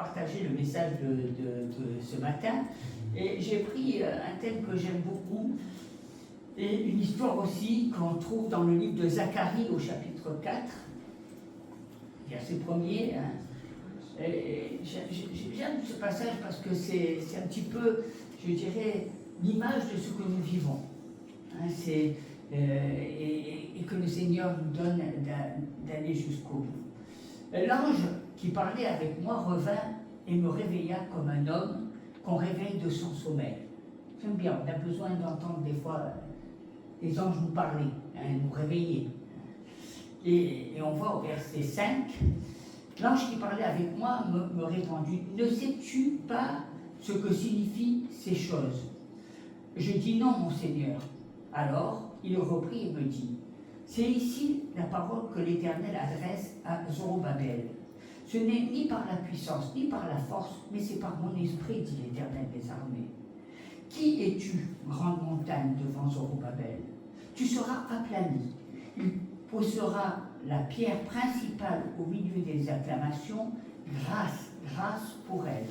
partager le message de ce matin. Et j'ai pris un thème que j'aime beaucoup et une histoire aussi qu'on trouve dans le livre de Zacharie au chapitre 4, verset 1er. J'aime ce passage parce que c'est un petit peu, je dirais, l'image de ce que nous vivons. Et que le Seigneur nous donne d'aller jusqu'au bout. L'ange qui parlait avec moi revint et me réveilla comme un homme qu'on réveille de son sommeil. J'aime bien, on a besoin d'entendre des fois les anges nous parler, nous réveiller. Et on voit au verset 5, l'ange qui parlait avec moi me répondit, « Ne sais-tu pas ce que signifient ces choses ?» Je dis, « Non, mon Seigneur. » Alors, il reprit et me dit, « C'est ici la parole que l'Éternel adresse à Zorobabel. Ce n'est ni par la puissance, ni par la force, mais c'est par mon esprit, dit l'Éternel des armées. Qui es-tu, grande montagne, devant Zorobabel? Tu seras aplani. Il posera la pierre principale au milieu des acclamations, grâce, grâce pour elle.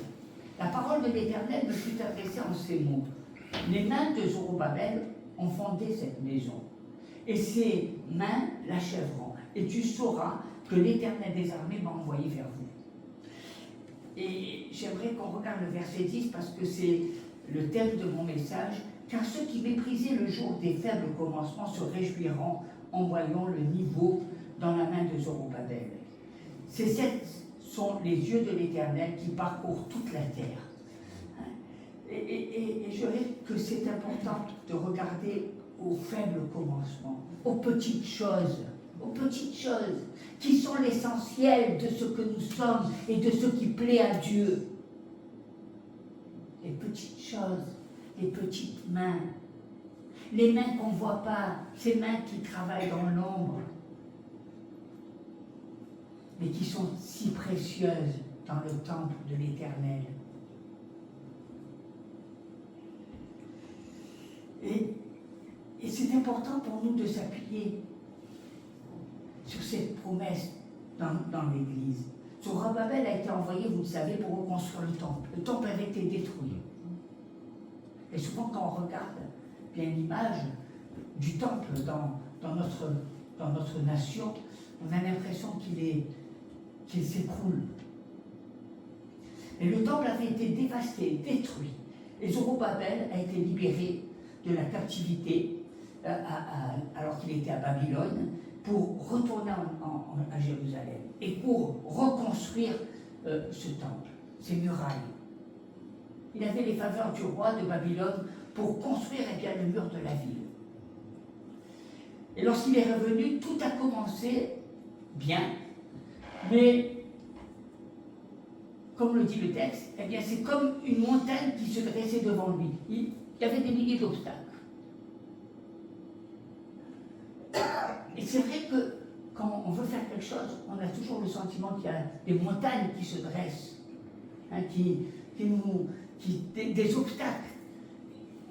La parole de l'Éternel me fut adressée en ces mots. Les mains de Zorobabel ont fondé cette maison, et ses mains l'achèveront. Et tu sauras que l'Éternel des armées m'a envoyé vers vous. Et j'aimerais qu'on regarde le verset 10 parce que c'est le thème de mon message. Car ceux qui méprisaient le jour des faibles commencements se réjouiront en voyant le niveau dans la main de Zorobabel. Ces sept sont les yeux de l'Éternel qui parcourent toute la terre. Et je dirais que c'est important de regarder aux faibles commencements, aux petites choses qui sont l'essentiel de ce que nous sommes et de ce qui plaît à Dieu. Les petites choses, les petites mains, les mains qu'on ne voit pas, ces mains qui travaillent dans l'ombre, mais qui sont si précieuses dans le temple de l'Éternel. Et c'est important pour nous de s'appuyer sur cette promesse dans l'Église. Zorobabel a été envoyé, vous le savez, pour reconstruire le temple. Le temple avait été détruit. Et souvent, quand on regarde bien l'image du temple dans notre nation, on a l'impression qu'il s'écroule. Et le temple avait été dévasté, détruit. Et Zorobabel a été libéré de la captivité alors qu'il était à Babylone pour retourner à Jérusalem et pour reconstruire ce temple, ces murailles. Il avait les faveurs du roi de Babylone pour construire le mur de la ville. Et lorsqu'il est revenu, tout a commencé bien, mais comme le dit le texte, c'est comme une montagne qui se dressait devant lui. Il y avait des milliers d'obstacles. Et c'est vrai que quand on veut faire quelque chose, on a toujours le sentiment qu'il y a des montagnes qui se dressent, des obstacles.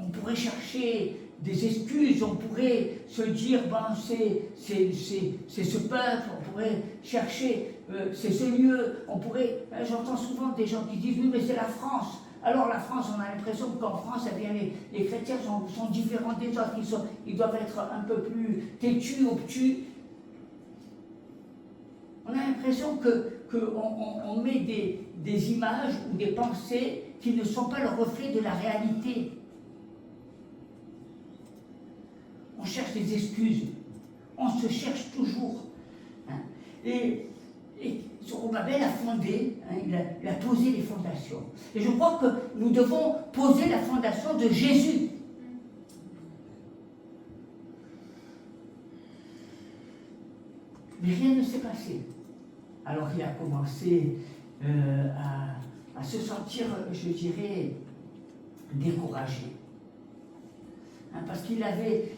On pourrait chercher des excuses, on pourrait se dire, c'est ce peuple, on pourrait chercher, c'est ce lieu, on pourrait... J'entends souvent des gens qui disent, oui, mais c'est la France. Alors la France, on a l'impression qu'en France, les chrétiens sont différents des autres, ils doivent être un peu plus têtus, obtus. On a l'impression qu'on met des images ou des pensées qui ne sont pas le reflet de la réalité. On cherche des excuses, on se cherche toujours. Et Zorobabel a fondé, il a posé les fondations. Et je crois que nous devons poser la fondation de Jésus. Mais rien ne s'est passé. Alors il a commencé à se sentir, je dirais, découragé. Parce qu'il avait...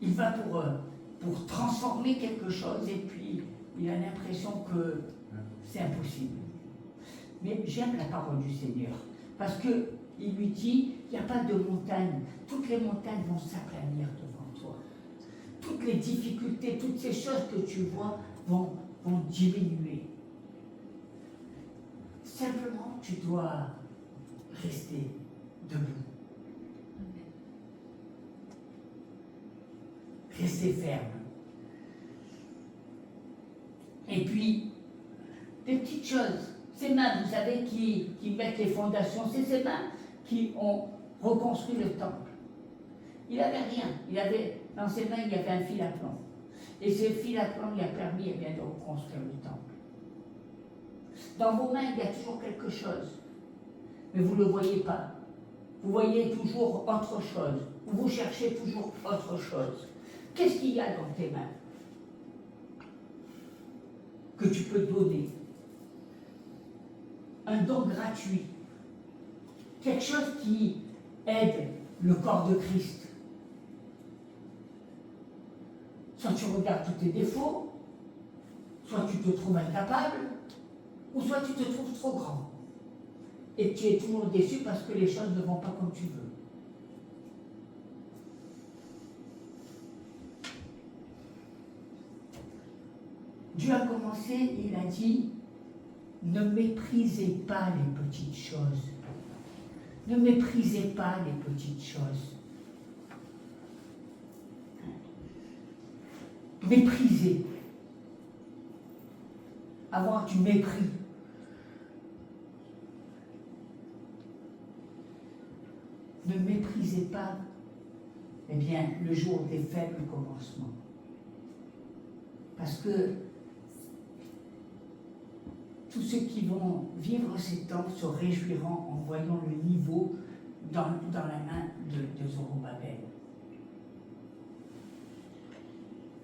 Il va pour transformer quelque chose et puis il a l'impression que c'est impossible. Mais j'aime la parole du Seigneur parce qu'il lui dit, il n'y a pas de montagne, toutes les montagnes vont s'aplanir devant toi. Toutes les difficultés, toutes ces choses que tu vois vont diminuer. Simplement, tu dois rester debout. Rester ferme. Et puis, des petites choses. Ces mains, vous savez, qui mettent les fondations, c'est ces mains qui ont reconstruit le temple. Il n'avait rien. Dans ses mains, il y avait un fil à plomb. Et ce fil à plomb lui a permis de reconstruire le temple. Dans vos mains, il y a toujours quelque chose. Mais vous ne le voyez pas. Vous voyez toujours autre chose. Vous cherchez toujours autre chose. Qu'est-ce qu'il y a dans tes mains que tu peux donner? Un don gratuit. Quelque chose qui aide le corps de Christ. Soit tu regardes tous tes défauts, soit tu te trouves incapable, ou soit tu te trouves trop grand. Et tu es toujours déçu parce que les choses ne vont pas comme tu veux. Dieu a commencé, il a dit, ne méprisez pas les petites choses. Ne méprisez pas les petites choses. Méprisez. Avoir du mépris. Ne méprisez pas, eh bien, le jour des faibles commencements. Parce que tous ceux qui vont vivre ces temps se réjouiront en voyant le niveau dans la main de Zorobabel.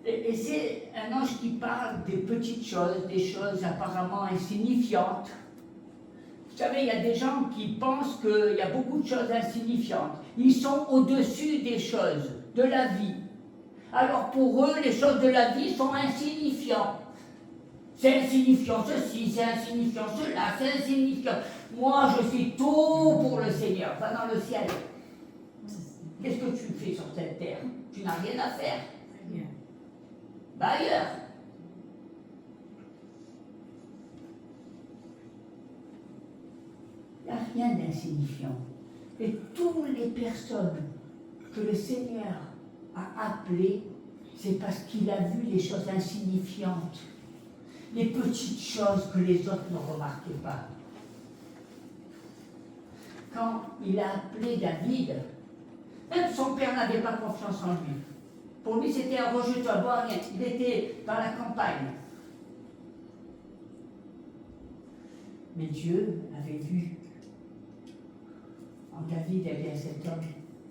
Et c'est un ange qui parle des petites choses, des choses apparemment insignifiantes. Vous savez, il y a des gens qui pensent qu'il y a beaucoup de choses insignifiantes. Ils sont au-dessus des choses, de la vie. Alors pour eux, les choses de la vie sont insignifiantes. C'est insignifiant ceci, c'est insignifiant cela, c'est insignifiant. Moi, je suis tout pour le Seigneur. Va dans le ciel. Qu'est-ce que tu fais sur cette terre? Tu n'as rien à faire. Va ailleurs. Il n'y a rien d'insignifiant. Et toutes les personnes que le Seigneur a appelées, c'est parce qu'il a vu les choses insignifiantes. Les petites choses que les autres ne remarquaient pas. Quand il a appelé David, même son père n'avait pas confiance en lui. Pour lui, c'était un rejeton, rien. Il était dans la campagne. Mais Dieu avait vu en David, il y avait cet homme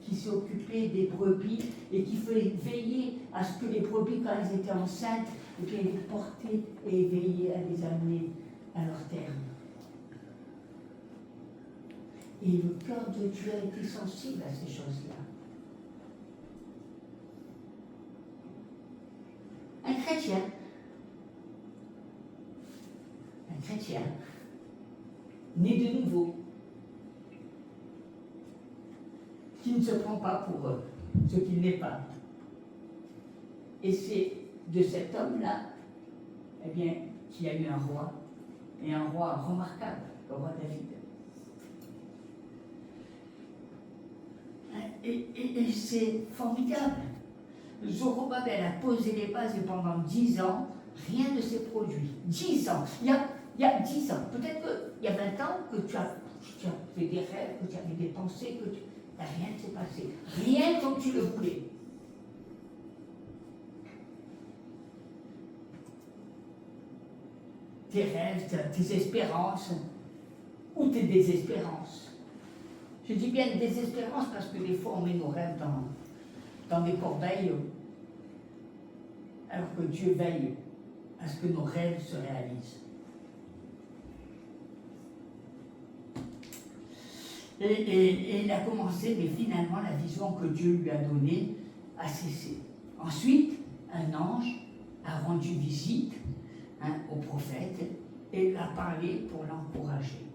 qui s'est occupé des brebis et qui faisait veiller à ce que les brebis, quand elles étaient enceintes, et puis les porter et veiller à les amener à leur terme. Et le cœur de Dieu a été sensible à ces choses-là. Un chrétien, né de nouveau, qui ne se prend pas pour ce qu'il n'est pas. Et c'est de cet homme-là, eh bien, qu'il y a eu un roi, et un roi remarquable, le roi David. Et c'est formidable. Zorobabel a posé les bases et pendant 10 ans, rien ne s'est produit. 10 ans. Il y a 10 ans. Peut-être qu'il y a 20 ans que tu as fait des rêves, que tu avais des pensées, que rien ne s'est passé. Rien comme tu le voulais. Tes rêves, tes espérances, ou tes désespérances. Je dis bien désespérance parce que des fois on met nos rêves dans des corbeilles, alors que Dieu veille à ce que nos rêves se réalisent. Et il a commencé, mais finalement la vision que Dieu lui a donnée a cessé. Ensuite, un ange a rendu visite au prophète et a parlé pour l'encourager.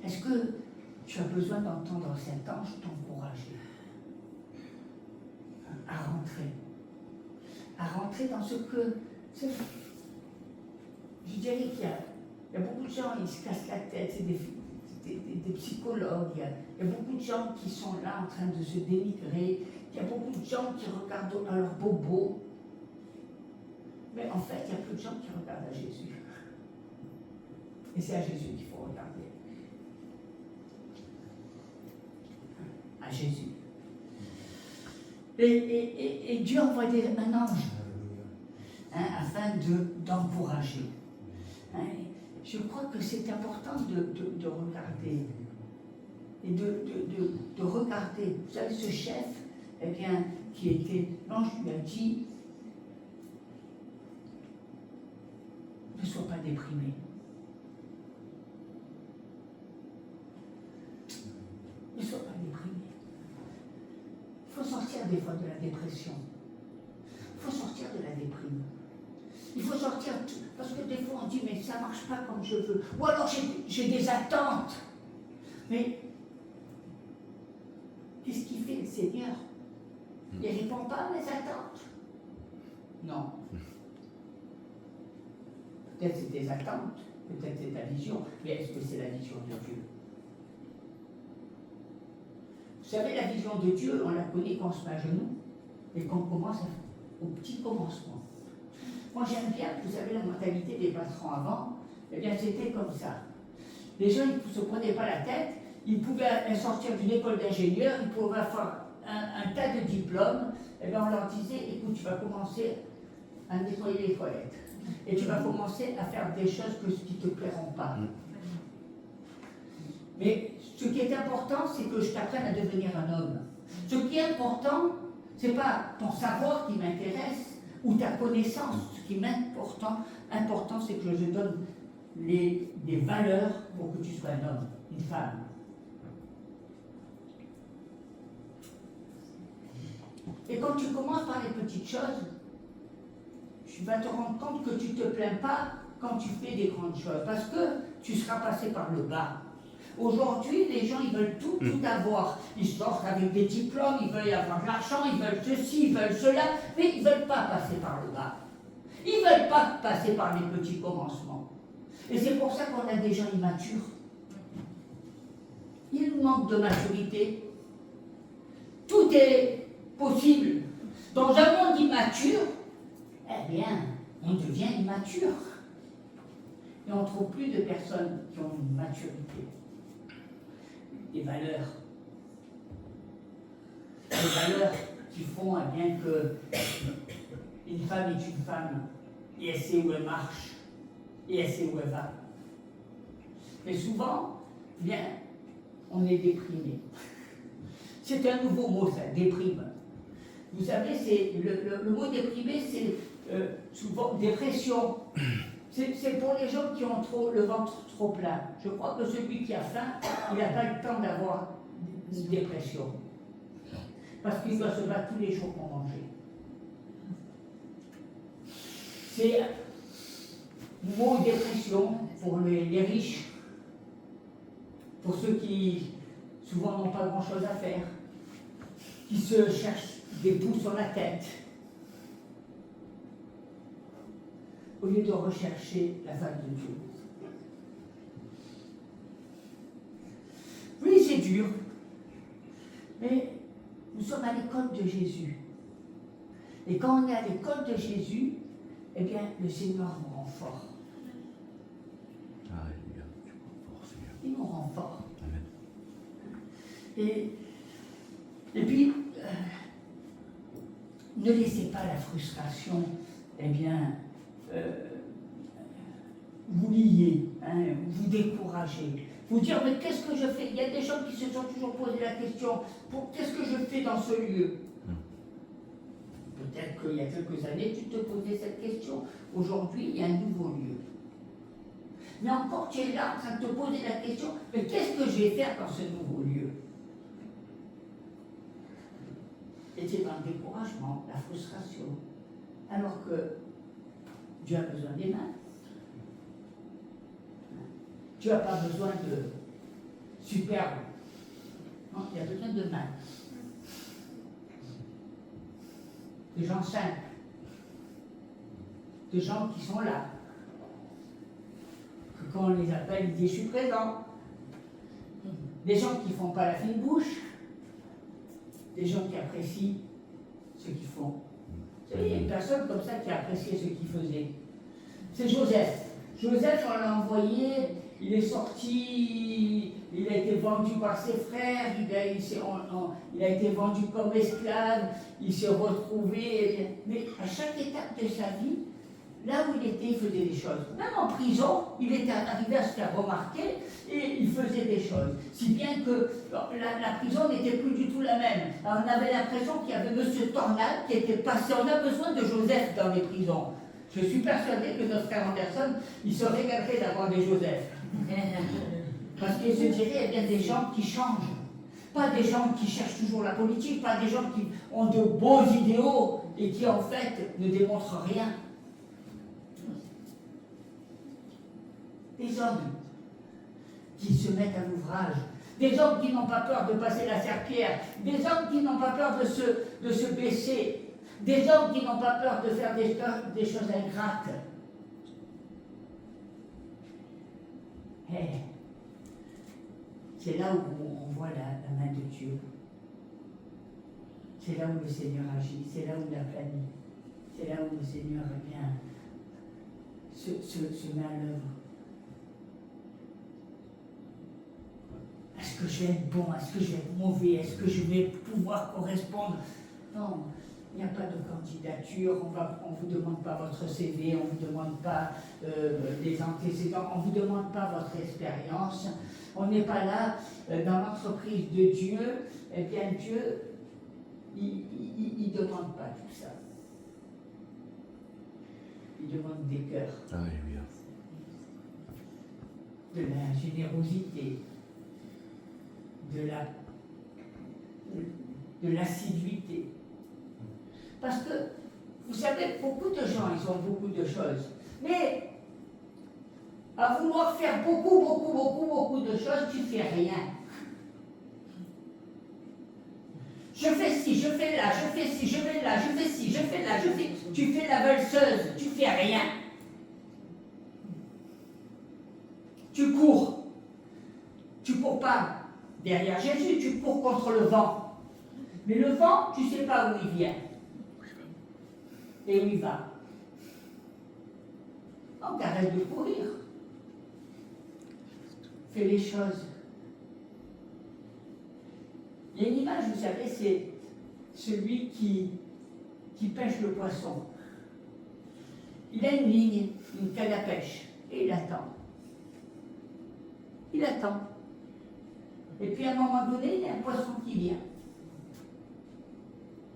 Est-ce que tu as besoin d'entendre cet ange t'encourager à rentrer, à rentrer dans ce que... Je dirais qu'il y a beaucoup de gens, ils se cassent la tête, c'est des psychologues, il y a beaucoup de gens qui sont là en train de se dénigrer, il y a beaucoup de gens qui regardent à leurs bobos, mais en fait, il y a peu de gens qui regardent à Jésus. Et c'est à Jésus qu'il faut regarder. À Jésus. Et Dieu a envoyé un ange afin d'encourager. Je crois que c'est important de regarder. Et de regarder. Vous savez, ce chef, eh bien, qui était, l'ange lui a dit, ne sois pas déprimé. Ne sois pas déprimé. Il faut sortir des fois de la dépression. Il faut sortir de la déprime. Il faut sortir, parce que des fois on dit, mais ça ne marche pas comme je veux. Ou alors j'ai des attentes. Mais qu'est-ce qu'il fait le Seigneur? Il ne répond pas à mes attentes. Non. Peut-être c'est des attentes, peut-être c'est ta vision, mais est-ce que c'est la vision de Dieu? Vous savez, la vision de Dieu, on la connaît quand on se met à genoux et qu'on commence au petit commencement. Moi j'aime bien, vous savez, la mentalité des patrons avant, eh bien c'était comme ça. Les gens ils ne se prenaient pas la tête, ils pouvaient sortir d'une école d'ingénieur, ils pouvaient avoir un tas de diplômes, et bien on leur disait, écoute, tu vas commencer à nettoyer les toilettes. Et tu vas commencer à faire des choses qui ne te plairont pas. Mais ce qui est important, c'est que je t'apprenne à devenir un homme. Ce qui est important, ce n'est pas ton savoir qui m'intéresse, ou ta connaissance. Ce qui m'importe, important, c'est que je te donne des valeurs pour que tu sois un homme, une femme. Et quand tu commences par les petites choses, tu vas te rendre compte que tu ne te plains pas quand tu fais des grandes choses, parce que tu seras passé par le bas. Aujourd'hui, les gens, ils veulent tout avoir. Ils sortent avec des diplômes, ils veulent avoir de l'argent, ils veulent ceci, ils veulent cela, mais ils ne veulent pas passer par le bas. Ils ne veulent pas passer par les petits commencements. Et c'est pour ça qu'on a des gens immatures. Ils manquent de maturité. Tout est possible. Dans un monde immature, eh bien, on devient immature. Et on ne trouve plus de personnes qui ont une maturité. Des valeurs. Des valeurs qui font eh bien que une femme est une femme, et elle sait où elle marche, et elle sait où elle va. Mais souvent, eh bien, on est déprimé. C'est un nouveau mot, ça, déprime. Vous savez, c'est le mot déprimé, c'est souvent dépression. C'est pour les gens qui ont le ventre trop plein. Je crois que celui qui a faim, il n'a pas le temps d'avoir une dépression. Parce qu'il doit se battre tous les jours pour manger. C'est le mot dépression pour les riches, pour ceux qui souvent n'ont pas grand-chose à faire, qui se cherchent des poux sur la tête, au lieu de rechercher la face de Dieu. Oui, c'est dur, mais nous sommes à l'école de Jésus. Et quand on est à l'école de Jésus, eh bien, le Seigneur nous rend fort. Il nous rend fort. Et puis, ne laissez pas la frustration, eh bien, vous lier, vous décourager, vous dire mais qu'est-ce que je fais? Il y a des gens qui se sont toujours posé la question, qu'est-ce que je fais dans ce lieu? Peut-être qu'il y a quelques années tu te posais cette question, aujourd'hui il y a un nouveau lieu. Mais encore tu es là en train de te poser la question, mais qu'est-ce que je vais faire dans ce nouveau lieu? Et c'est dans le découragement, la frustration, alors que Dieu a besoin des mains. Dieu n'a pas besoin de superbe. Non, il a besoin de mains. Des gens simples. de gens qui sont là. Que quand on les appelle, ils disent je suis présent. Des gens qui ne font pas la fine bouche. Des gens qui apprécient ce qu'ils font. Vous savez, il y a une personne comme ça qui a apprécié ce qu'il faisait. C'est Joseph. Joseph, on l'a envoyé, il est sorti, il a été vendu par ses frères, il a été vendu comme esclave, il s'est retrouvé. Mais à chaque étape de sa vie, là où il était, il faisait des choses. Même en prison, il était arrivé à se faire remarquer et il faisait des choses. Si bien que la prison n'était plus du tout la même. Alors, on avait l'impression qu'il y avait Monsieur Tornade qui était passé. On a besoin de Joseph dans les prisons. Je suis persuadé que notre frère Anderson, il se régalerait d'avoir des Joseph. Parce qu'il se dirait, il y a des gens qui changent. Pas des gens qui cherchent toujours la politique, pas des gens qui ont de beaux idéaux et qui en fait ne démontrent rien. Des hommes qui se mettent à l'ouvrage, des hommes qui n'ont pas peur de passer la serpillière, des hommes qui n'ont pas peur de se baisser, des hommes qui n'ont pas peur de faire des choses ingrates. C'est là où on voit la main de Dieu. C'est là où le Seigneur agit, c'est là où il a planifie, c'est là où le Seigneur se met à l'œuvre. Est-ce que je vais être bon? Est-ce que je vais être mauvais? Est-ce que je vais pouvoir correspondre? Non, il n'y a pas de candidature, on ne vous demande pas votre CV, on ne vous demande pas des antécédents, on ne vous demande pas votre expérience. On n'est pas là dans l'entreprise de Dieu. Eh bien, Dieu, il ne demande pas tout ça. Il demande des cœurs. Alléluia. De la générosité, de l'assiduité. Parce que, vous savez, beaucoup de gens, ils ont beaucoup de choses. Mais, à vouloir faire beaucoup de choses, tu ne fais rien. Je fais ci, je fais là, je fais ci, je fais là, je fais ci, je fais là, je fais... Tu fais la valseuse, tu ne fais rien. Tu cours. Tu cours pas derrière Jésus, tu cours contre le vent. Mais le vent, tu ne sais pas où il vient. Et où il va. Donc arrête de courir. Fais les choses. Il y a une image, vous savez, c'est celui qui pêche le poisson. Il a une ligne, une canne à pêche, et il attend. Il attend. Et puis à un moment donné, il y a un poisson qui vient.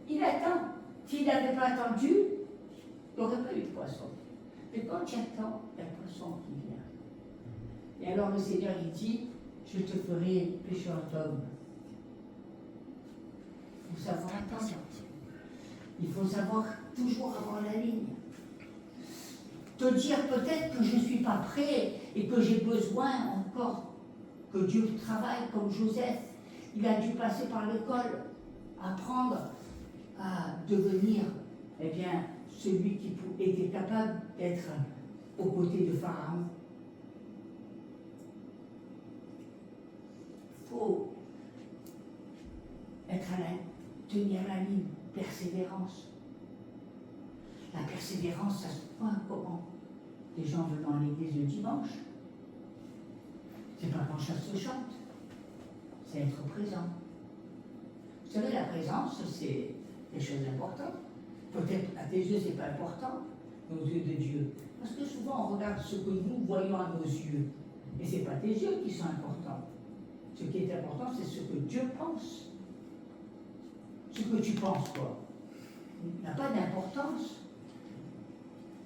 Il attend. S'il n'avait pas attendu, il n'y aurait pas eu de poisson. Mais quand tu attends, il y a un poisson qui vient. Et alors le Seigneur, il dit, je te ferai pécheur d'hommes. Il faut savoir attendre. Il faut savoir toujours avoir la ligne. Te dire peut-être que je ne suis pas prêt et que j'ai besoin encore que Dieu travaille comme Joseph. Il a dû passer par l'école, apprendre à devenir eh bien, celui qui était capable d'être aux côtés de Pharaon. Il faut être tenir la ligne, persévérance. La persévérance, ça se voit comment? Les gens venant à l'église le dimanche. C'est pas quand ça se chante, c'est être présent. Vous savez, la présence, c'est des choses importantes. Peut-être à tes yeux, c'est pas important, mais aux yeux de Dieu. Parce que souvent, on regarde ce que nous voyons à nos yeux. Et ce n'est pas tes yeux qui sont importants. Ce qui est important, c'est ce que Dieu pense. Ce que tu penses, toi, n'a pas d'importance.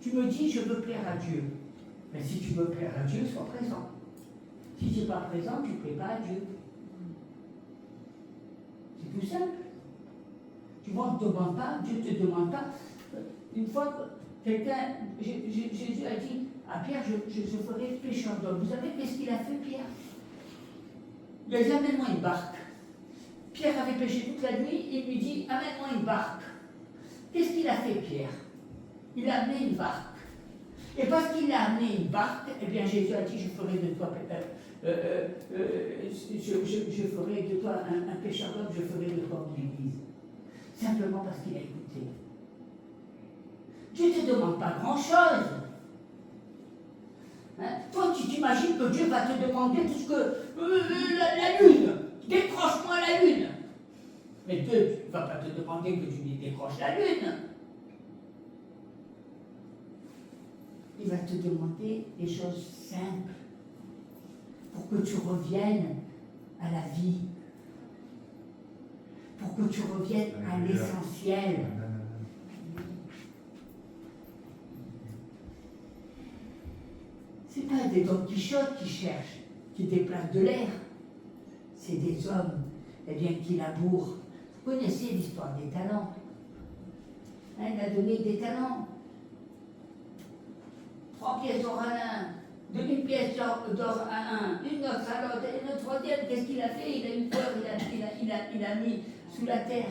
Tu me dis, je veux plaire à Dieu. Mais si tu veux plaire à Dieu, sois présent. Si tu n'es pas présent, tu ne plais pas à Dieu. C'est tout simple. Tu vois, on ne te demande pas, Dieu ne te demande pas. Une fois, quelqu'un, Jésus a dit à Pierre, je ferai pécheur d'homme. Vous savez qu'est-ce qu'il a fait, Pierre? Il a dit, amène-moi une barque. Pierre avait péché toute la nuit, il lui dit, amène-moi une barque. Qu'est-ce qu'il a fait, Pierre? Il a amené une barque. Et parce qu'il a amené une barque, eh bien Jésus a dit, je ferai de toi, je ferai de toi un pécheur d'homme, je ferai de toi mon église. Simplement parce qu'il a écouté. Dieu ne te demande pas grand-chose. Hein? Toi, tu t'imagines que Dieu va te demander tout ce que... la lune, décroche-moi la lune. Mais Dieu ne va pas te demander que tu lui décroches la lune. Il va te demander des choses simples pour que tu reviennes à la vie, pour que tu reviennes à l'essentiel. Ce n'est pas des Don Quichotte qui cherchent, qui déplacent de l'air. C'est des hommes, eh bien, qui labourent. Vous connaissez l'histoire des talents. Hein, il a donné des talents. 3 pièces d'or à l'un, 2 pièces d'or à un, une autre à l'autre, et le troisième, qu'est-ce qu'il a fait? Il a eu peur, il a mis sous la terre.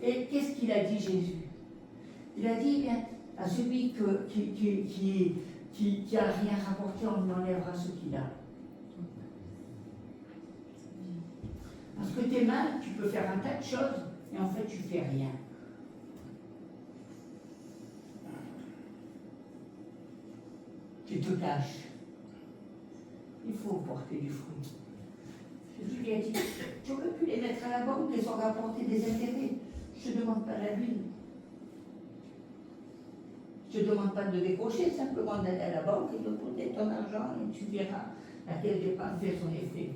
Et qu'est-ce qu'il a dit, Jésus? Il a dit, bien, à celui qui a rien rapporté, on lui enlèvera ce qu'il a. Parce que tes mains, tu peux faire un tas de choses, et en fait, tu fais rien. Tu te caches. Il faut porter du fruit. Jésus lui a dit, tu aurais pu les mettre à la banque et sans rapporter des intérêts. Je ne demande pas la lune. Je ne demande pas de décrocher, simplement d'aller à la banque et de poser ton argent et tu verras à quel dépense fait son effet.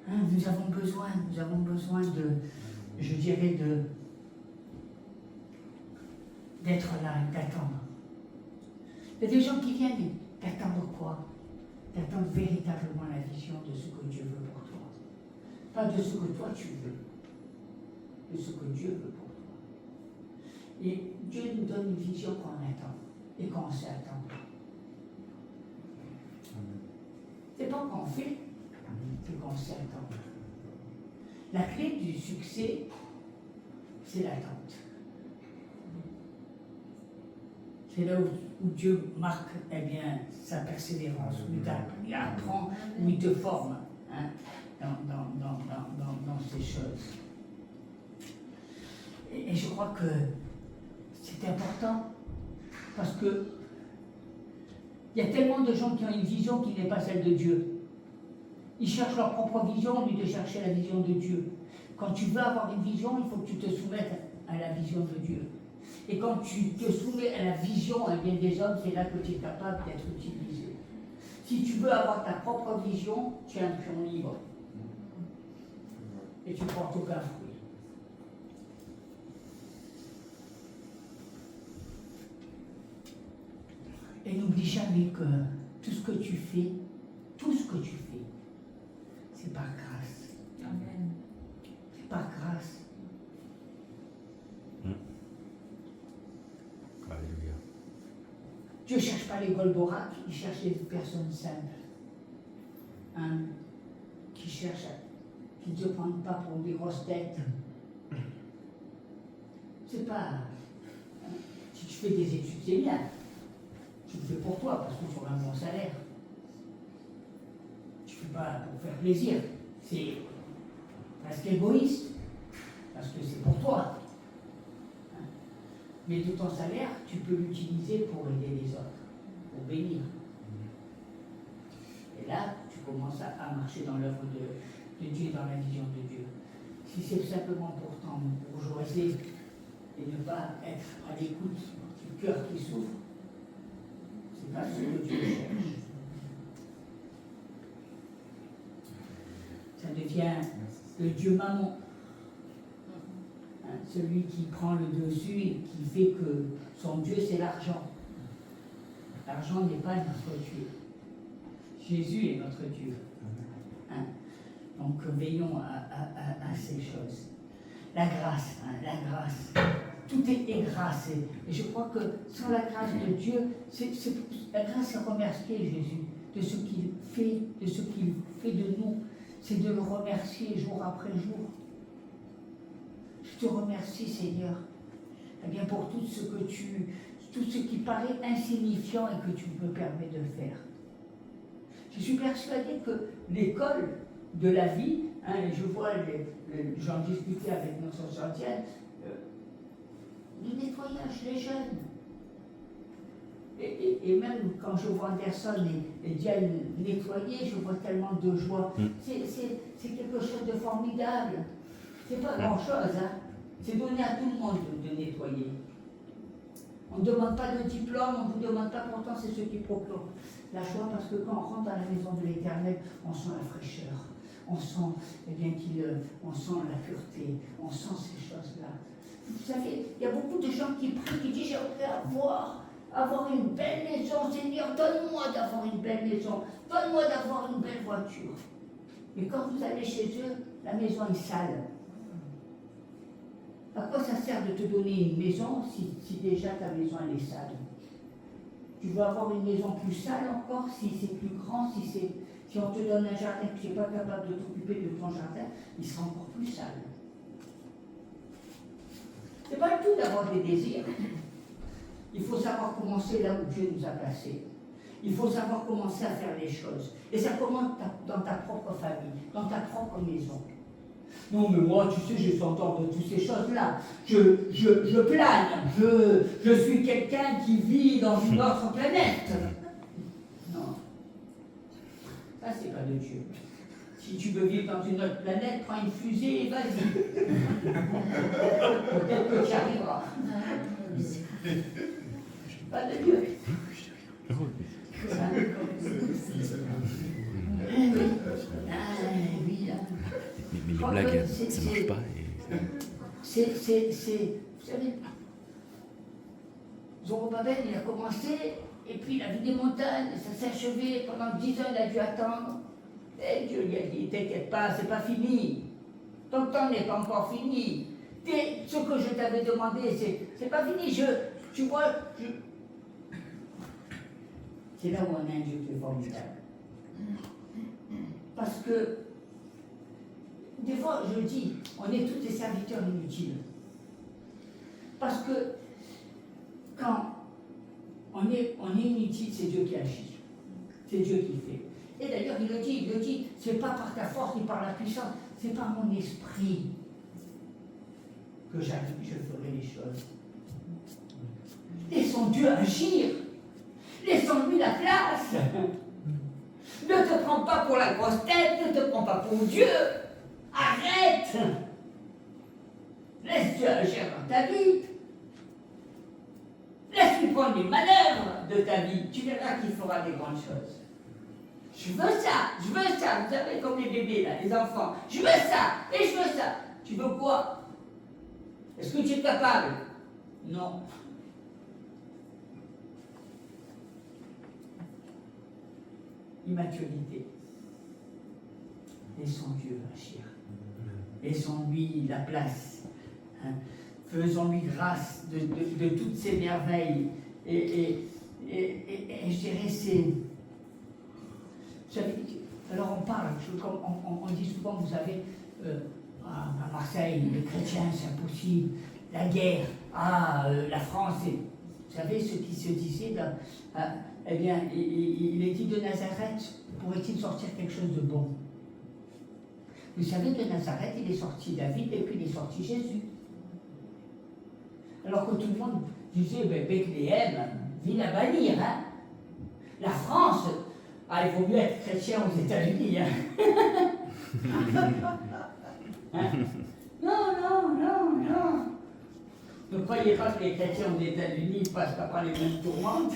Hein, nous avons besoin de, je dirais, d'être là et d'attendre. Il y a des gens qui viennent d'attendre quoi? D'attendre véritablement la vision de ce que Dieu veut pour toi. Pas de ce que toi tu veux, de ce que Dieu veut pour toi. Et Dieu nous donne une vision qu'on attend et qu'on sait attendre. C'est pas qu'on fait, c'est qu'on sait attendre. La clé du succès, c'est l'attente. C'est là où Dieu marque eh bien, sa persévérance, où il apprend, où il te forme hein, dans ces choses. Et je crois que c'est important parce que il y a tellement de gens qui ont une vision qui n'est pas celle de Dieu. Ils cherchent leur propre vision au lieu de chercher la vision de Dieu. Quand tu veux avoir une vision, il faut que tu te soumettes à la vision de Dieu. Et quand tu te soumets à la vision bien des hommes, c'est là que tu es capable d'être utilisé. Si tu veux avoir ta propre vision, tu es un pion libre. Et tu ne portes aucun fruit. Et n'oublie jamais que tout ce que tu fais, c'est par grâce. Amen. C'est par grâce. Alléluia. Dieu ne cherche pas les Goldorak, il cherche les personnes simples. Hein, qui ne te prennent pas pour des grosses têtes. C'est pas. Hein, si tu fais des études, c'est bien. Tu le fais pour toi parce que tu auras un bon salaire. Tu ne fais pas pour faire plaisir. C'est presque égoïste parce que c'est pour toi. Hein. Mais de ton salaire, tu peux l'utiliser pour aider les autres, pour bénir. Et là, tu commences à marcher dans l'œuvre de Dieu, dans la vision de Dieu. Si c'est simplement pour ton bourgeoisie et ne pas être à l'écoute du cœur qui souffre, c'est pas ce que Dieu cherche. Ça devient le Dieu maman. Hein, celui qui prend le dessus et qui fait que son Dieu c'est l'argent. L'argent n'est pas notre Dieu. Jésus est notre Dieu. Hein? Donc veillons à ces choses. La grâce, la grâce. Tout est grâce. Et je crois que sans la grâce de Dieu, la grâce c'est remercier Jésus de ce qu'il fait, de ce qu'il fait de nous. C'est de le remercier jour après jour. Je te remercie Seigneur. eh bien pour tout ce qui paraît insignifiant et que tu me permets de faire. Je suis persuadé que l'école de la vie, je vois, j'en discutais avec notre ancienne, le nettoyage, les jeunes. Et même quand je vois Anderson et Diane nettoyer, je vois tellement de joie. C'est quelque chose de formidable. C'est pas grand-chose, hein. C'est donné à tout le monde de nettoyer. On ne demande pas de diplôme, on ne vous demande pas, pourtant c'est ce qui procure la joie, parce que quand on rentre dans la maison de l'Éternel, on sent la fraîcheur, on sent, on sent la pureté, on sent ces choses-là. Vous savez, il y a beaucoup de gens qui prient, qui disent j'aimerais avoir une belle maison, Seigneur, donne-moi d'avoir une belle maison, donne-moi d'avoir une belle voiture. Mais quand vous allez chez eux, la maison est sale. À quoi ça sert de te donner une maison si déjà ta maison elle est sale? Tu veux avoir une maison plus sale encore, si c'est plus grand, si on te donne un jardin que tu n'es pas capable de t'occuper de ton jardin, il sera encore plus sale. C'est pas le tout d'avoir des désirs. Il faut savoir commencer là où Dieu nous a placés. Il faut savoir commencer à faire les choses. Et ça commence dans ta propre famille, dans ta propre maison. Non, mais moi, tu sais, j'ai s'entendre de toutes ces choses-là. Je plane, je suis quelqu'un qui vit dans une autre planète. Non. Ça, c'est pas de Dieu. Si tu veux vivre dans une autre planète, prends une fusée et vas-y. Peut-être que tu y arriveras. Pas de Dieu. Mais les blagues, ça marche pas. Vous savez, Zorobabel, il a commencé, et puis la vie des montagnes, ça s'est achevé, pendant 10 ans, il a dû attendre. Et Dieu lui a dit, t'inquiète pas, c'est pas fini. Ton temps n'est pas encore fini. Ce que je t'avais demandé, c'est pas fini. Tu vois, c'est là où on a un Dieu qui est formidable. Parce que, des fois, je dis, on est tous des serviteurs inutiles. Parce que, quand on est inutile, c'est Dieu qui agit. C'est Dieu qui fait. Et d'ailleurs, il le dit, c'est pas par ta force ni par la puissance, c'est par mon esprit que je ferai les choses. Laissons Dieu agir. Laissons-lui la place. Ne te prends pas pour la grosse tête, ne te prends pas pour Dieu. Arrête. Laisse Dieu agir dans ta vie. Laisse-lui prendre les manœuvres de ta vie. Tu verras qu'il fera des grandes choses. Je veux ça. Vous savez, comme les bébés, là, les enfants. Je veux ça, et je veux ça. Tu veux quoi? Est-ce que tu es capable? Non. Immaturité. Laissons Dieu agir. Laissons-lui la place. Hein. Faisons-lui grâce de toutes ces merveilles. Et je dirais, c'est... Vous savez, alors on parle, on dit souvent, vous savez, à Marseille, les chrétiens, c'est impossible. La guerre, la France, vous savez ce qui se disait eh bien, il est dit de Nazareth, pourrait-il sortir quelque chose de bon? Vous savez, de Nazareth, il est sorti David et puis il est sorti Jésus. Alors que tout le monde disait, Bethléem, ville à bannir, hein. La France, il vaut mieux être chrétien aux États-Unis, hein. Hein? Non. Ne croyez pas que les chrétiens aux États-Unis passent pas par les mêmes tourmentes.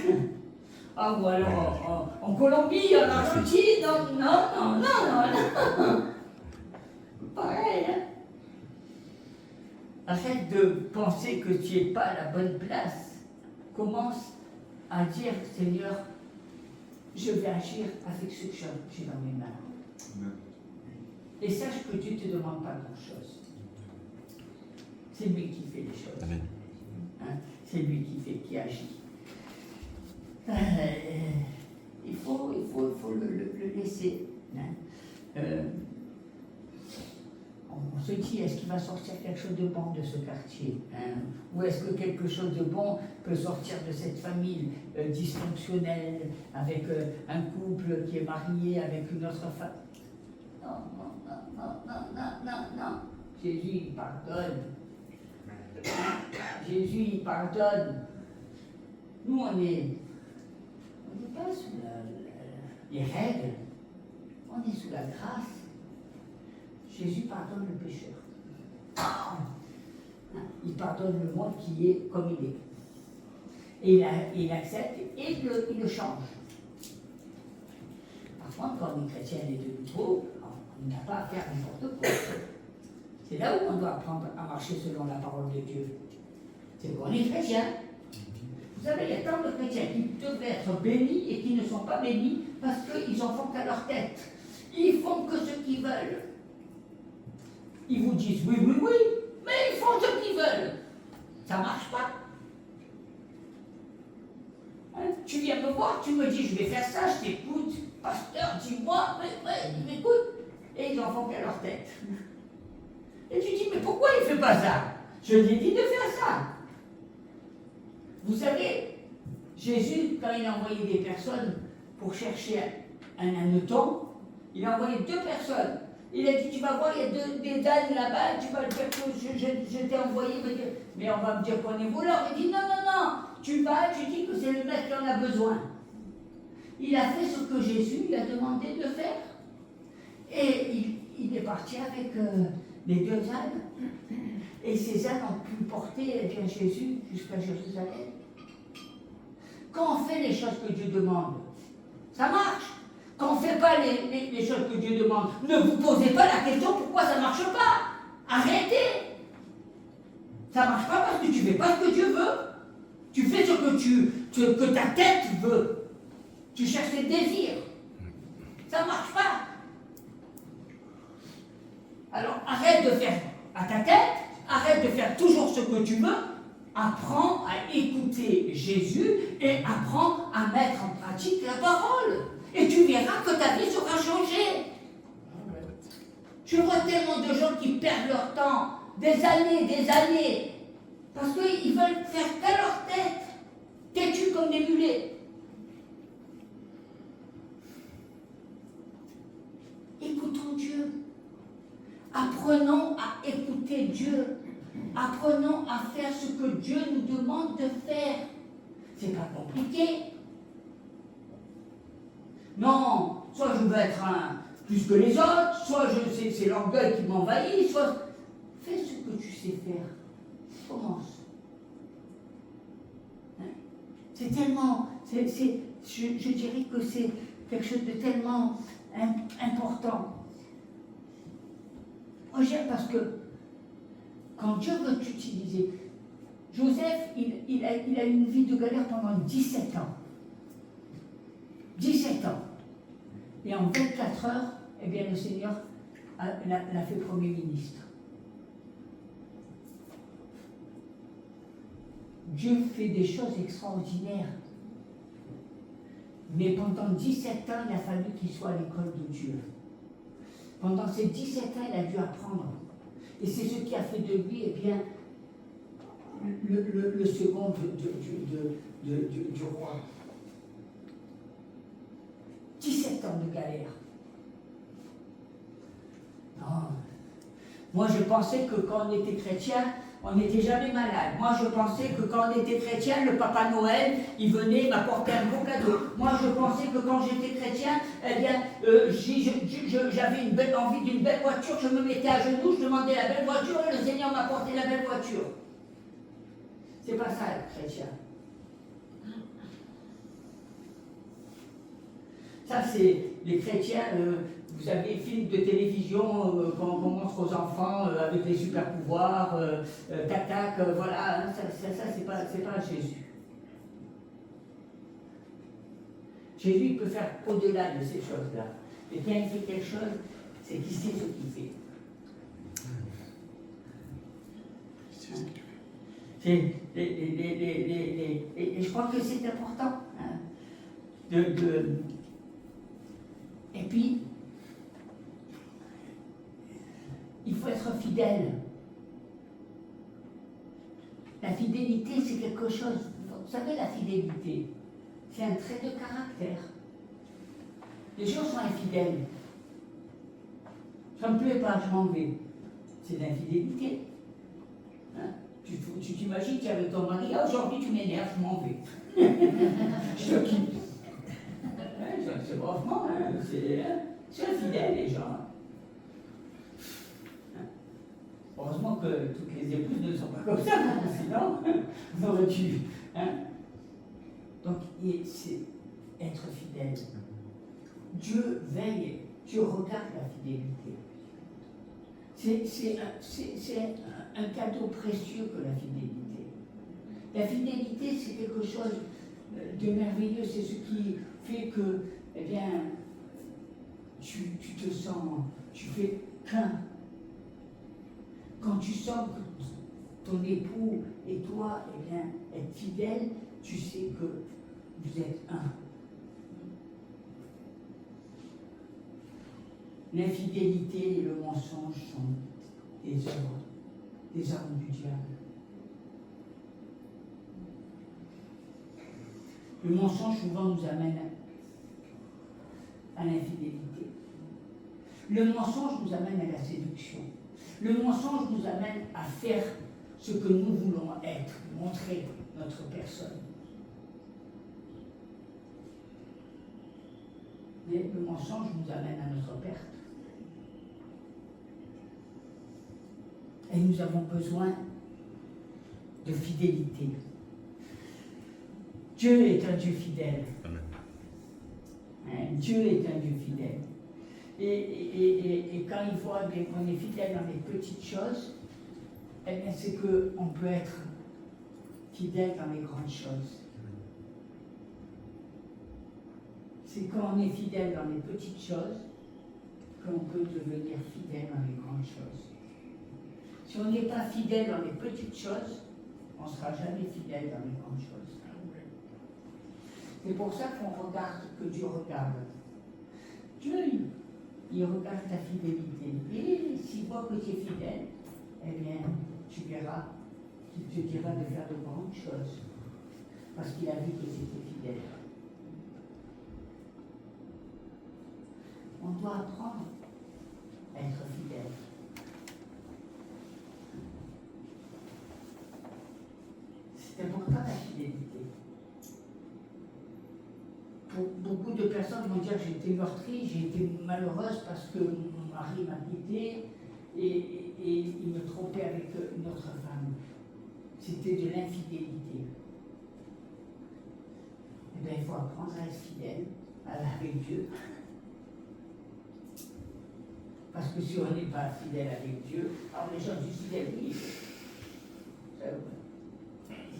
Ou alors en Colombie, en Argentine, non. Pareil, hein. Arrête de penser que tu n'es pas à la bonne place. Commence à dire, Seigneur, je vais agir avec ce que j'ai dans mes mains. Et sache que Dieu ne te demande pas grand-chose. C'est lui qui fait les choses. Amen. Hein? C'est lui qui agit. Il faut le laisser. Hein? se dit, est-ce qu'il va sortir quelque chose de bon de ce quartier, hein? Ou est-ce que quelque chose de bon peut sortir de cette famille dysfonctionnelle, avec un couple qui est marié avec une autre femme? Non, non, non, non, non, non, non, non. Jésus, il pardonne. Jésus, il pardonne. Nous, on n'est pas sous les règles, on est sous la grâce. Jésus pardonne le pécheur. Il pardonne le monde qui est comme il est. Et il accepte et il le change. Par contre, quand on est chrétien et de nouveau, on n'a pas à faire n'importe quoi. C'est là où on doit apprendre à marcher selon la parole de Dieu. C'est qu'on est chrétien. Vous savez, il y a tant de chrétiens qui devraient être bénis et qui ne sont pas bénis parce qu'ils en font qu'à leur tête. Ils font que ce qu'ils veulent. Ils vous disent oui, oui, oui, mais ils font ce qu'ils veulent. Ça ne marche pas. Hein? Tu viens me voir, tu me dis je vais faire ça, je t'écoute. Pasteur, dis-moi, mais m'écoute. Et ils en font qu'à leur tête. Et tu dis mais pourquoi il ne fait pas ça? Je lui ai dit de faire ça. Vous savez, Jésus, quand il a envoyé des personnes pour chercher un hanneton, il a envoyé 2 personnes. Il a dit, tu vas voir, il y a des ânes là-bas, tu vas dire que je t'ai envoyé, mais on va me dire qu'on est voleur. Il dit, non, non, non, tu vas, tu dis que c'est le maître qui en a besoin. Il a fait ce que Jésus lui a demandé de faire. Et il est parti avec les 2 ânes. Et ces ânes ont pu porter Jésus jusqu'à Jérusalem. Quand on fait les choses que Dieu demande, ça marche. Quand on ne fait pas les choses que Dieu demande, ne vous posez pas la question pourquoi ça ne marche pas. Arrêtez. Ça ne marche pas parce que tu ne fais pas ce que Dieu veut. Tu fais ce que ta tête veut. Tu cherches tes désirs. Ça ne marche pas. Alors arrête de faire à ta tête, arrête de faire toujours ce que tu veux. Apprends à écouter Jésus et apprends à mettre en pratique la parole. Et tu verras que ta vie sera changée. Je vois tellement de gens qui perdent leur temps, des années, parce qu'ils veulent faire qu'à leur tête, têtus comme des mulets. Écoutons Dieu. Apprenons à écouter Dieu. Apprenons à faire ce que Dieu nous demande de faire. C'est pas compliqué. Non, soit je veux être plus que les autres, soit c'est l'orgueil qui m'envahit, soit fais ce que tu sais faire. Commence. Hein? C'est tellement, je dirais que c'est quelque chose de tellement important. Moi j'aime parce que quand Dieu veut t'utiliser, Joseph, il a eu une vie de galère pendant 17 ans. 17 ans. Et en 24 heures, eh bien, le Seigneur l'a fait Premier ministre. Dieu fait des choses extraordinaires. Mais pendant 17 ans, il a fallu qu'il soit à l'école de Dieu. Pendant ces 17 ans, il a dû apprendre. Et c'est ce qui a fait de lui, eh bien, le second du roi. 17 ans de galère. Non. Moi, je pensais que quand on était chrétien, on n'était jamais malade. Moi, je pensais que quand on était chrétien, le Papa Noël, il venait m'apporter un beau cadeau. Moi, je pensais que quand j'étais chrétien, eh bien, j'avais une belle envie d'une belle voiture, je me mettais à genoux, je demandais la belle voiture et le Seigneur m'apportait la belle voiture. C'est pas ça, être chrétien. Ça, c'est les chrétiens. Vous avez des films de télévision qu'on montre aux enfants avec les super pouvoirs, tac-tac, voilà. Hein, ça c'est pas Jésus. Jésus, il peut faire au-delà de ces choses-là. Et quand il fait quelque chose, c'est qu'il sait ce qu'il fait. Et je crois que c'est important. Hein, et puis, il faut être fidèle. fidèle. La fidélité, c'est quelque chose. Vous savez, la fidélité, c'est un trait de caractère. Les gens sont infidèles. Ça ne me plaît pas, je m'en vais. C'est l'infidélité. Hein? Tu t'imagines, tu es avec ton mari, ah, aujourd'hui tu m'énerves, je m'en vais. Je te quitte. C'est franchement, hein, c'est infidèle les gens. Heureusement que toutes les épouses ne sont pas comme ça, sinon, vous aurez dû. Hein? Donc, c'est être fidèle. Dieu veille, Dieu regarde la fidélité. C'est un cadeau précieux que la fidélité. La fidélité, c'est quelque chose de merveilleux, c'est ce qui fait que, eh bien, tu te sens, tu fais qu'un. Quand tu sens que ton époux et toi, eh bien, êtes fidèles, tu sais que vous êtes un. L'infidélité et le mensonge sont des armes du diable. Le mensonge souvent nous amène à l'infidélité. Le mensonge nous amène à la séduction. Le mensonge nous amène à faire ce que nous voulons être, montrer notre personne. Mais le mensonge nous amène à notre perte. Et nous avons besoin de fidélité. Dieu est un Dieu fidèle. Hein, Dieu est un Dieu fidèle. Et quand il voit qu'on est fidèle dans les petites choses, eh bien c'est qu'on peut être fidèle dans les grandes choses. C'est quand on est fidèle dans les petites choses qu'on peut devenir fidèle dans les grandes choses. Si on n'est pas fidèle dans les petites choses, on ne sera jamais fidèle dans les grandes choses. C'est pour ça qu'on regarde, que Dieu regarde. Dieu, il regarde ta fidélité. Et s'il voit que tu es fidèle, eh bien, tu verras, il te dira de faire de grandes choses. Parce qu'il a vu que tu étais fidèle. On doit apprendre à être fidèle. C'est important la fidélité. Beaucoup de personnes vont dire que j'ai été meurtrie, j'ai été malheureuse parce que mon mari m'a quitté et il me trompait avec une autre femme. C'était de l'infidélité. Eh bien, il faut apprendre à être fidèle avec Dieu. Parce que si on n'est pas fidèle avec Dieu, alors les gens disent fidèle, oui.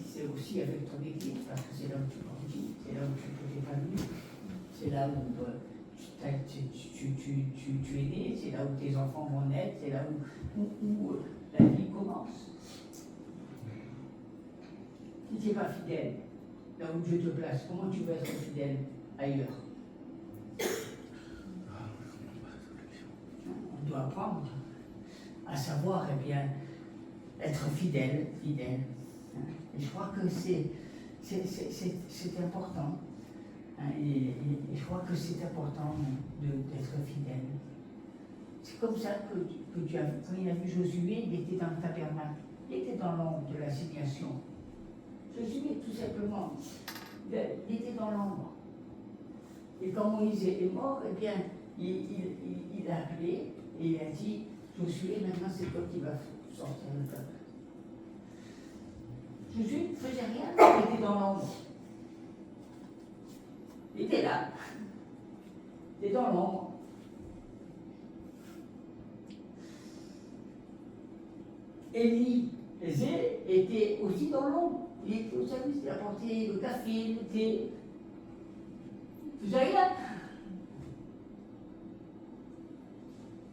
C'est aussi avec ton église, parce que c'est là où tu grandis, c'est là où tu peux t'épanouir, c'est là où tu es né, c'est là où tes enfants vont naître, c'est là où la vie commence. Si tu n'es pas fidèle, là où Dieu te place, comment tu vas être fidèle ailleurs? On doit apprendre à savoir, eh bien, être fidèle. Et je crois que c'est important. Et je crois que c'est important d'être fidèle. C'est comme ça que Dieu, quand il a vu Josué, il était dans le tabernacle. Il était dans l'ombre de l'assignation. Josué, tout simplement, il était dans l'ombre. Et quand Moïse est mort, eh bien, il a appelé et il a dit, Josué, maintenant c'est toi qui vas sortir le peuple. Josué ne faisait rien, il était dans l'ombre. Il était là. Il était dans l'ombre. Élie était aussi dans l'ombre. Il était au service, il apportait le café, le thé. Il faisait rien.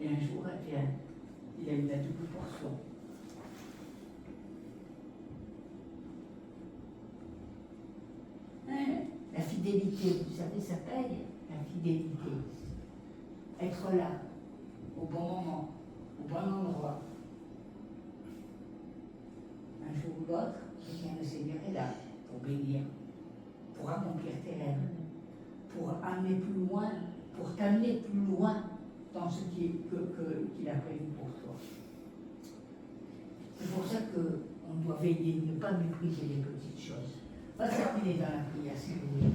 Et un jour, eh bien, il a eu la double portion. La fidélité, vous savez, ça paye, la fidélité. Être là, au bon moment, au bon endroit, ou l'autre, eh bien, le Seigneur est là pour bénir, pour accomplir tes rêves, pour amener plus loin, pour t'amener plus loin dans ce qu'il a prévu pour toi. C'est pour ça qu'on doit veiller, ne pas mépriser les petites choses. On va terminer dans la prière, si vous voulez.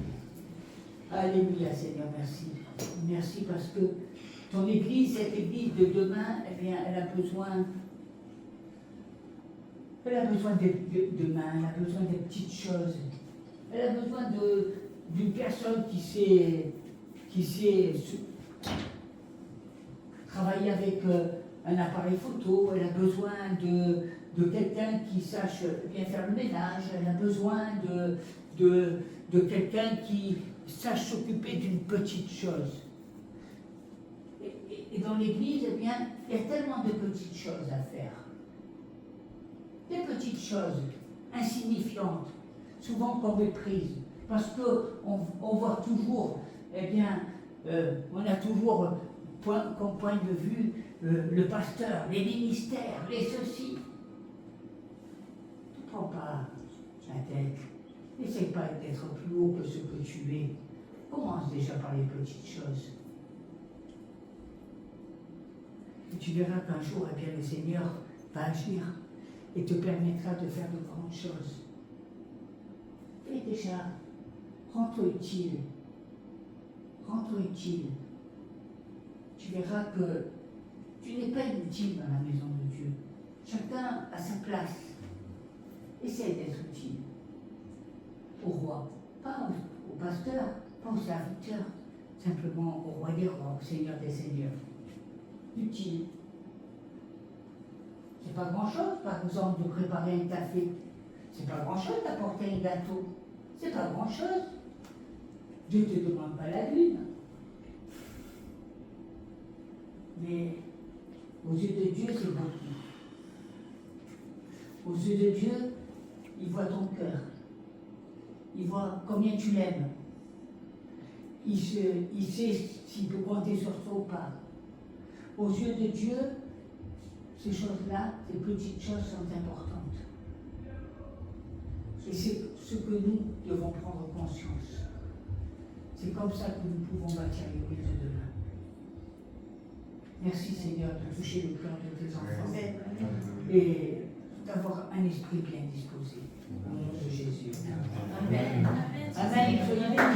Alléluia, Seigneur, merci. Merci parce que ton Église, cette Église de demain, eh bien, elle a besoin de mains, elle a besoin des petites choses. Elle a besoin d'une personne qui sait travailler avec un appareil photo, elle a besoin de quelqu'un qui sache bien faire le ménage, elle a besoin de quelqu'un qui sache s'occuper d'une petite chose. Et dans l'Église, eh bien, il y a tellement de petites choses à faire. Des petites choses insignifiantes, souvent qu'on méprise, parce qu'on voit toujours, eh bien, on a toujours comme point de vue le pasteur, les ministères, les ceci. Ne prends pas la tête. N'essaie pas d'être plus haut que ce que tu es. Commence déjà par les petites choses. Et tu verras qu'un jour, eh bien, le Seigneur va agir et te permettra de faire de grandes choses. Et déjà, rends-toi utile. Rends-toi utile. Tu verras que tu n'es pas inutile dans la maison de Dieu. Chacun a sa place. Essaye d'être utile. Au roi, pas au pasteur, pas au serviteur, simplement au roi des rois, au Seigneur des seigneurs. Utile. C'est pas grand-chose, par exemple, de préparer un café. C'est pas grand-chose d'apporter un gâteau. C'est pas grand-chose. Dieu ne te demande pas la lune. Mais aux yeux de Dieu, c'est beaucoup. Aux yeux de Dieu, il voit ton cœur. Il voit combien tu l'aimes. Il sait s'il peut compter sur toi ou pas. Aux yeux de Dieu, ces choses-là, ces petites choses sont importantes. Et c'est ce que nous devons prendre conscience. C'est comme ça que nous pouvons bâtir l'Église de demain. Merci Seigneur de toucher le cœur de tes enfants et d'avoir un esprit bien disposé. Au nom de Jésus. Amen. Amen. Soyez bénis.